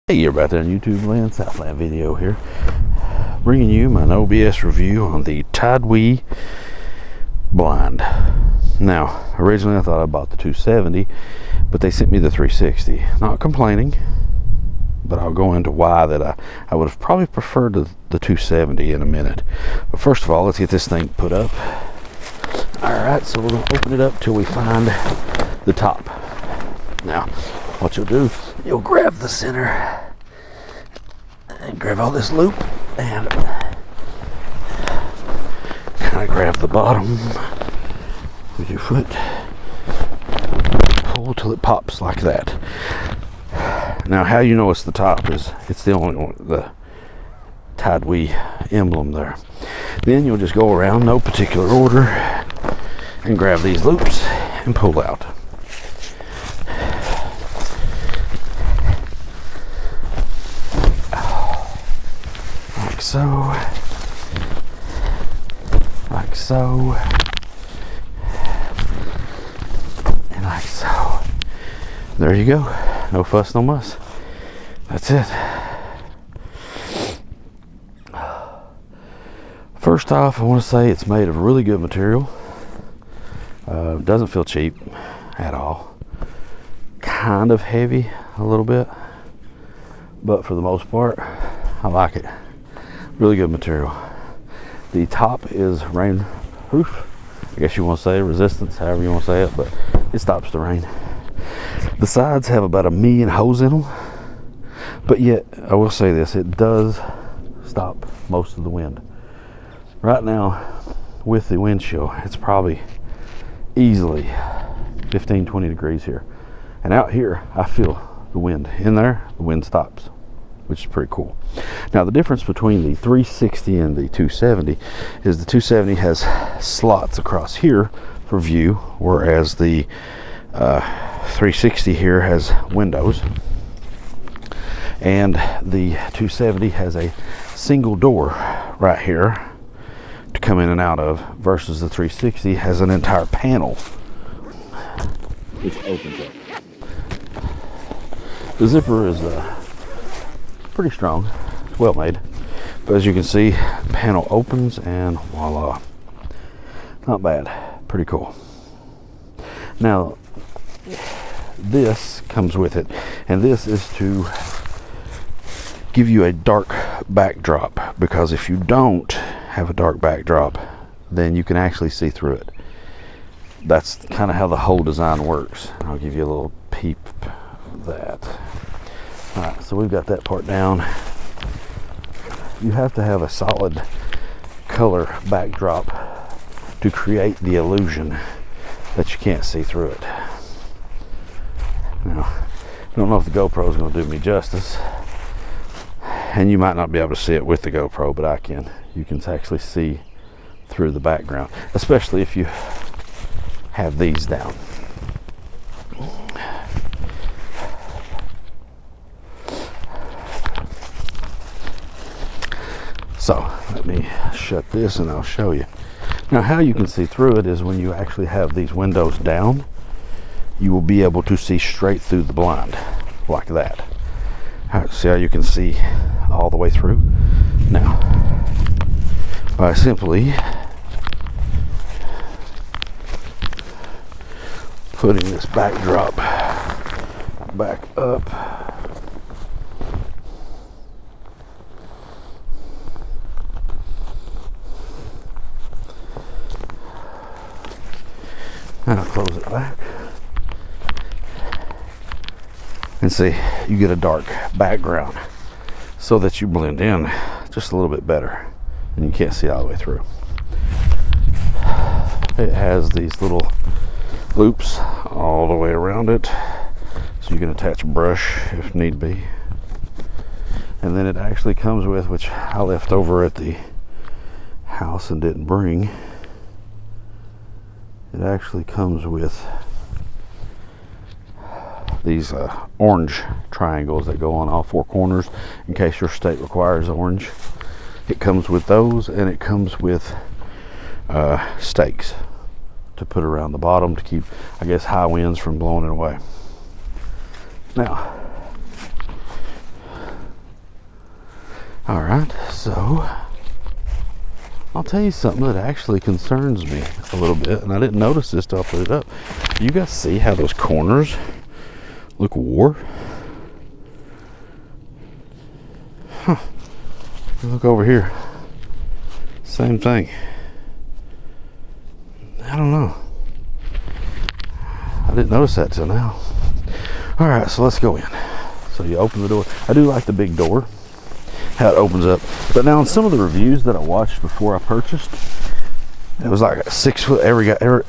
Hey everybody on YouTube land, Southland video here, bringing you my OBS review on the Tidewe blind. Now, originally I thought I bought the 270, but they sent me the 360. Not complaining, but I'll go into why that I would have probably preferred the 270 in a minute. But first of all, let's get this thing put up. Alright, so we're going to open it up till we find the top. Now, what you'll do, you'll grab the center and grab all this loop and kind of grab the bottom with your foot, pull till it pops like that. Now, how you know it's the top is it's the only one, the Tidewe emblem there. Then you'll just go around, no particular order, and grab these loops and pull out. Like so, and like so. There you go. No fuss, no muss. That's it. First off, I want to say it's made of really good material. Doesn't feel cheap at all. Kind of heavy a little bit, but for the most part, I like it. Really good material. The top is rain proof, I guess you want to say, resistance, however you want to say it, but it stops the rain. The sides have about 1 million holes in them, but yet I will say this, it does stop most of the wind. Right now with the wind chill, it's probably easily 15-20 degrees here, and out here I feel the wind. In there the wind stops, which is pretty cool. Now, the difference between the 360 and the 270 is the 270 has slots across here for view, whereas the 360 here has windows, and the 270 has a single door right here to come in and out of, versus the 360 has an entire panel which opens up. The zipper is pretty strong, it's well made, but as you can see, the panel opens and voila, not bad, pretty cool. Now, this comes with it, and this is to give you a dark backdrop, because if you don't have a dark backdrop, then you can actually see through it. That's kind of how the whole design works. I'll give you a little peep of that. Alright, so we've got that part down. You have to have a solid color backdrop to create the illusion that you can't see through it. Now, I don't know if the GoPro is going to do me justice, and you might not be able to see it with the GoPro, but I can. You can actually see through the background, especially if you have these down. So let me shut this and I'll show you. Now, how you can see through it is when you actually have these windows down, you will be able to see straight through the blind like that. All right, see how you can see all the way through? Now, by simply putting this backdrop back up, and I'll close it back, and see, you get a dark background so that you blend in just a little bit better and you can't see all the way through. It has these little loops all the way around it, so you can attach a brush if need be. And then it actually comes with, which I left over at the house and didn't bring, it actually comes with these orange triangles that go on all four corners in case your state requires orange. It comes with those, and it comes with stakes to put around the bottom to keep, I guess, high winds from blowing it away. Now, All right, so I'll tell you something that actually concerns me a little bit, and I didn't notice this till I put it up. You guys see how those corners look wore? Huh. Look over here. Same thing. I don't know. I didn't notice that till now. All right, so let's go in. So you open the door. I do like the big door, how it opens up. But now in some of the reviews that I watched before I purchased, it was like 6 foot.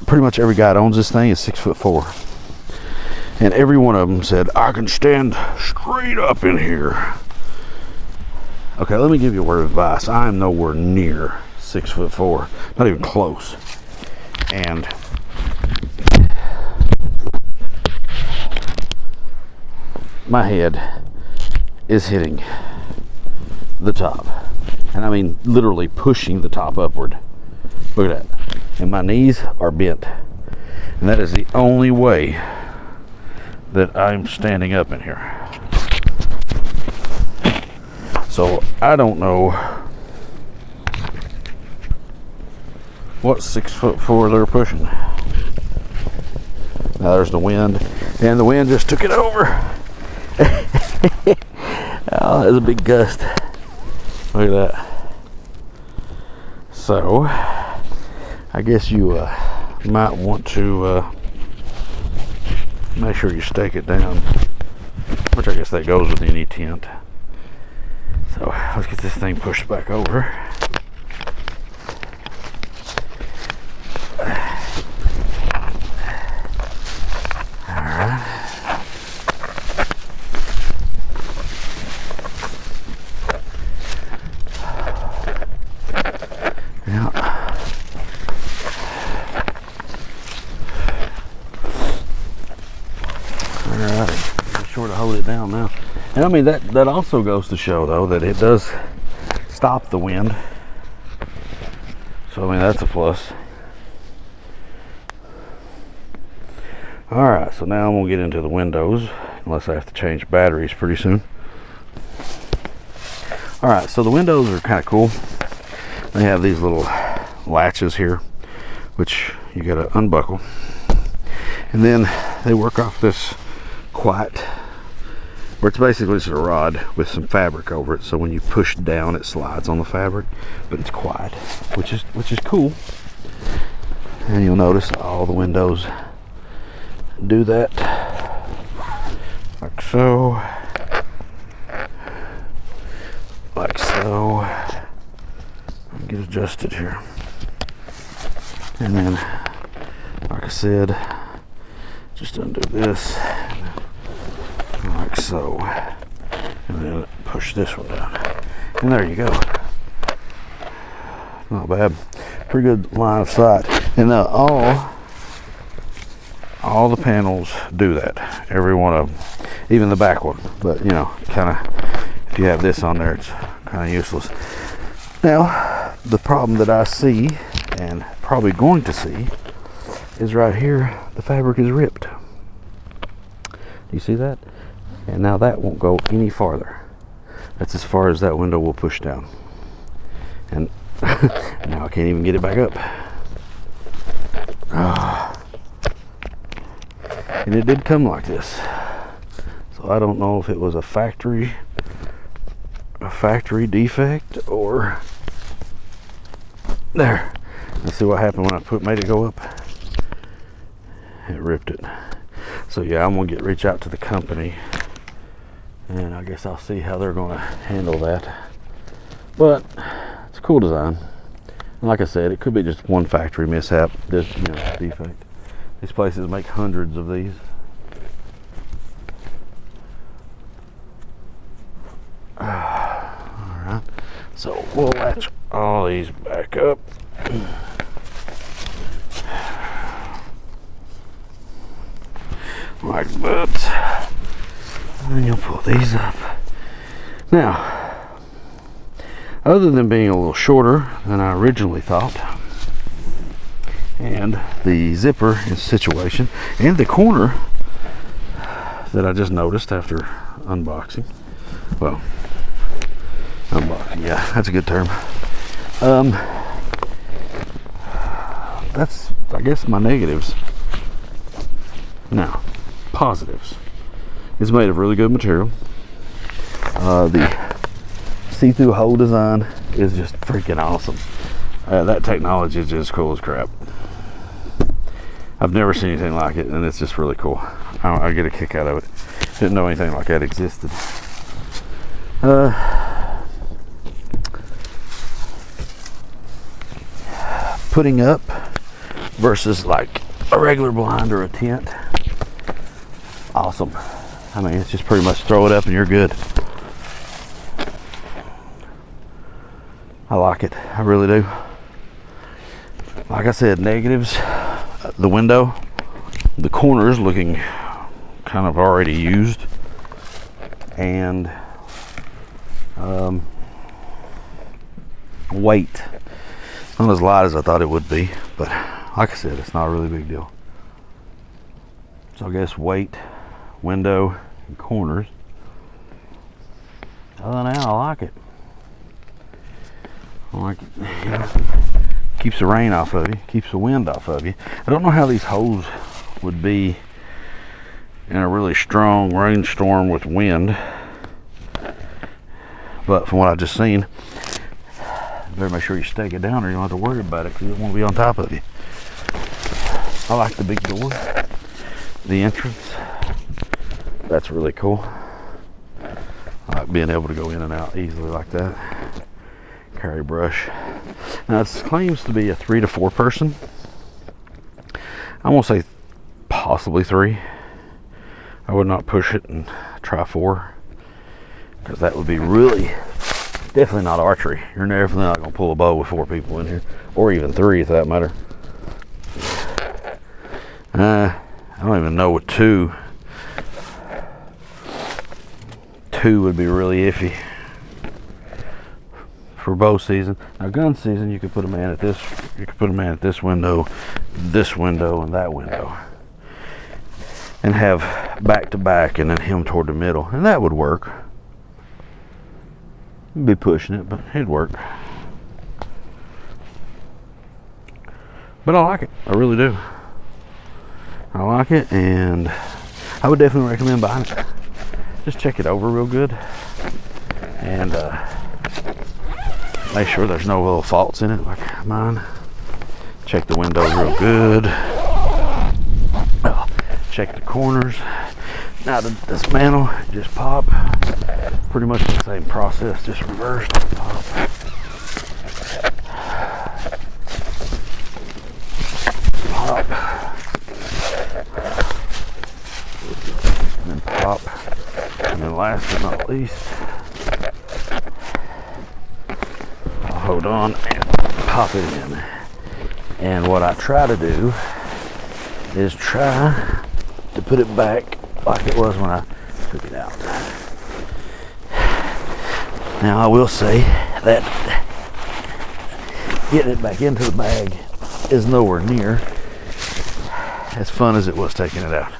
Pretty much every guy that owns this thing is 6'4", and every one of them said I can stand straight up in here. Okay, let me give you a word of advice. I am nowhere near 6'4", not even close. And my head is hitting the top, and I mean literally pushing the top upward. Look at that. And my knees are bent, and that is the only way that I'm standing up in here. So I don't know what 6'4" they're pushing. Now there's the wind, and the wind just took it over. Oh, that was a big gust. Look at that. So I guess you might want to make sure you stake it down, which I guess that goes with any tent. So let's get this thing pushed back over. Down now, and I mean that also goes to show though that it does stop the wind, so I mean that's a plus. All right, so now I'm gonna get into the windows, unless I have to change batteries pretty soon. All right, so the windows are kind of cool. They have these little latches here, which you gotta unbuckle, and then they work off this quiet, where it's basically just a rod with some fabric over it, so when you push down it slides on the fabric, but it's quiet, which is cool. And you'll notice all the windows do that, like so, like so. Get adjusted here, and then like I said, just undo this like so, and then push this one down, and there you go. Not bad. Pretty good line of sight. And all the panels do that, every one of them, even the back one. But you know, kind of, if you have this on there, it's kind of useless. Now the problem that I see, and probably going to see, is right here. The fabric is ripped. Do you see that? And now that won't go any farther. That's as far as that window will push down. And now I can't even get it back up. And it did come like this. So I don't know if it was a factory defect or... There. Let's see what happened when I made it go up. It ripped it. So yeah, I'm gonna reach out to the company, and I guess I'll see how they're gonna handle that. But it's a cool design. And like I said, it could be just one factory mishap, this defect. These places make hundreds of these. Alright, so we'll latch all these back up. Like that. And you'll pull these up. Now, other than being a little shorter than I originally thought, and the zipper situation, and the corner that I just noticed after unboxing, well, Unboxing, yeah, that's a good term. That's, I guess, my negatives. Now, positives. It's made of really good material. The see-through hole design is just freaking awesome. That technology is just cool as crap. I've never seen anything like it, and it's just really cool. I get a kick out of it. Didn't know anything like that existed. Putting up versus like a regular blind or a tent, awesome. I mean, it's just pretty much throw it up and you're good. I like it, I really do. Like I said, negatives, the window, the corners looking kind of already used, and weight. It's not as light as I thought it would be, but like I said, it's not a really big deal. So I guess weight, window, and corners. Other than that, I like it. I like it. You know, keeps the rain off of you, keeps the wind off of you. I don't know how these holes would be in a really strong rainstorm with wind, but from what I just seen, you better make sure you stake it down or you don't have to worry about it because it won't be on top of you. I like the big door, the entrance. That's really cool. I like being able to go in and out easily like that. Carry brush. Now this claims to be a 3 to 4 person. I'm gonna say possibly 3. I would not push it and try 4 because that would be really definitely not archery. You're definitely not gonna pull a bow with 4 people in here, or even 3 if that matter. I don't even know what 2 would be really iffy for bow season. Now gun season, you could put a man at this, you could put a man at this window, and that window, and have back to back, and then him toward the middle, and that would work. You'd be pushing it, but it'd work. But I like it. I really do. I like it, and I would definitely recommend buying it. Just check it over real good, and make sure there's no little faults in it like mine. Check the windows real good. Check the corners. Now to dismantle, just pop. Pretty much the same process, just reversed. Pop. Pop. And then pop. And then last but not least, I'll hold on and pop it in. And what I try to do is try to put it back like it was when I took it out. Now I will say that getting it back into the bag is nowhere near as fun as it was taking it out.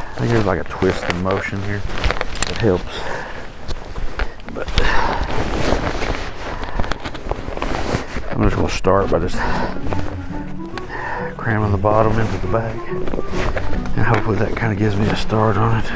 I think there's like a twist in motion here that helps, but I'm just going to start by just cramming the bottom into the bag, and hopefully that kind of gives me a start on it.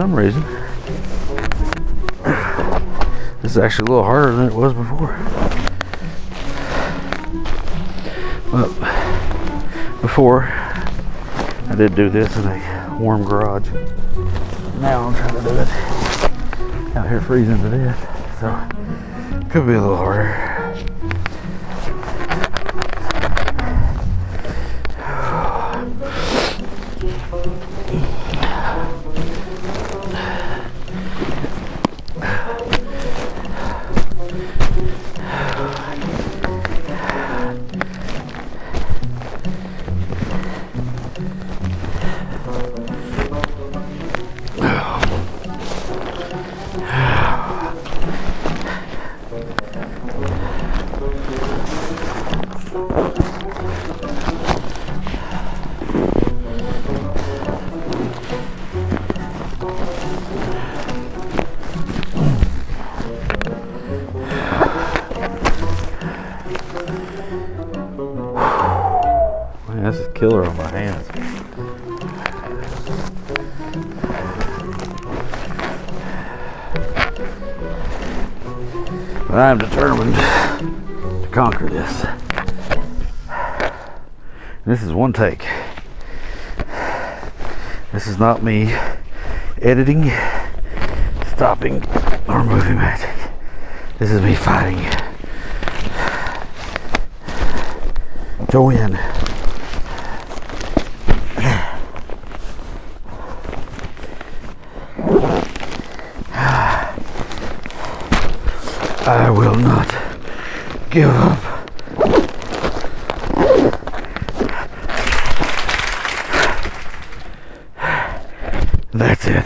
some reason, this is actually a little harder than it was before. Well, before I did do this in a warm garage. Now I'm trying to do it out here freezing to death, so could be a little harder. Man, this is killer on my hands. But I'm determined to conquer this. This is one take. This is not me editing, stopping, or movie magic. This is me fighting to win. I will not give up. That's it.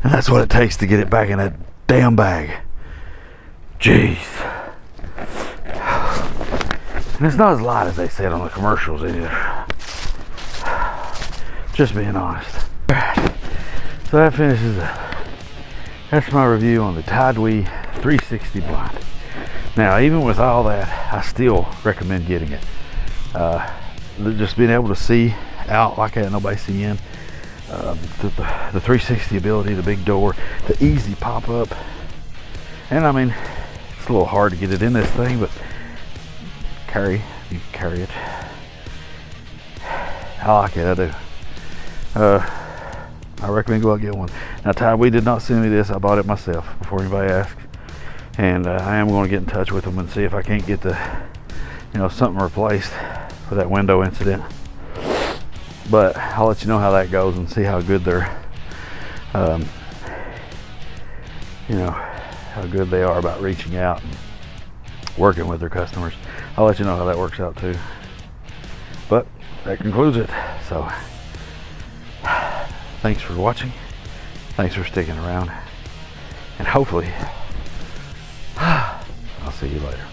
And that's what it takes to get it back in that damn bag. Jeez. And it's not as light as they said on the commercials either. Just being honest. Alright. So that finishes it. That's my review on the Tidewe 360 blind. Now, even with all that, I still recommend getting it. Just being able to see out like that, nobody see in. The 360 ability, the big door, the easy pop up. And I mean, it's a little hard to get it in this thing, but you can carry it. I like it, I do. I recommend go out and get one. Now, Tidewe did not send me this. I bought it myself before anybody asked. And I am going to get in touch with them and see if I can't get the, something replaced for that window incident. But I'll let you know how that goes and see how good they're, how good they are about reaching out and working with their customers. I'll let you know how that works out too. But that concludes it. So thanks for watching. Thanks for sticking around. And hopefully, I'll see you later.